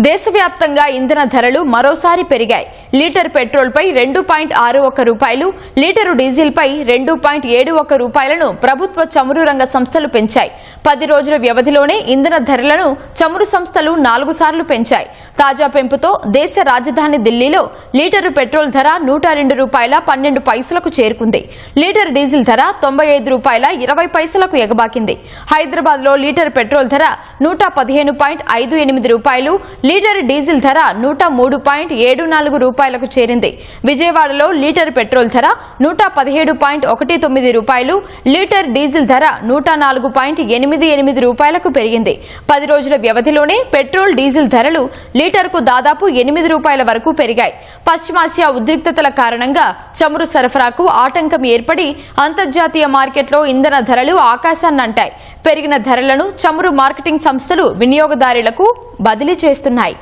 దేశవ్యాప్తంగా ఇంధన ధరలు మరోసారి పెరిగాయి. లీటర్ పెట్రోల్ పై 2.61 రూపాయలు, లీటరు డీజిల్ పై 2.71 రూపాయలను ప్రభుత్వ చమురు రంగ సంస్థలు పెంచాయి. 10 రోజుల వ్యవధిలోనే ఇంధన ధరలను చమురు సంస్థలు 4 సార్లు పెంచాయి. తాజా పెంపుతో దేశ రాజధాని ఢిల్లీలో లీటరు పెట్రోల్ ధర 102 రూపాయల 12 పైసలకు చేరుకుంది. లీటర్ డీజిల్ ధర 95 రూపాయల 20 పైసలకు ఎగబాకింది. హైదరాబాద్ లో లీటర్ పెట్రోల్ ధర 115.58 రూపాయలు, లీటర్ డీజిల్ ధర 103.74 రూపాయలకు చేరింది. విజయవాడలో లీటర్ పెట్రోల్ ధర 117.19 రూపాయలు, లీటర్ డీజిల్ ధర 104.88 రూపాయలకు పెరిగింది. 10 రోజుల వ్యవధిలోనే పెట్రోల్ డీజిల్ ధరలు లీటర్కు దాదాపు 8 రూపాయల వరకు పెరిగాయి. పశ్చిమాసియా ఉద్రిక్తతల కారణంగా చమురు సరఫరాకు ఆటంకం ఏర్పడి అంతర్జాతీయ మార్కెట్లో ఇంధన ధరలు ఆకాశాన్నంటాయి. పెరిగిన ధరలను చమురు మార్కెటింగ్ సంస్థలు వినియోగదారులకు బదిలీ చేస్తున్నాయి.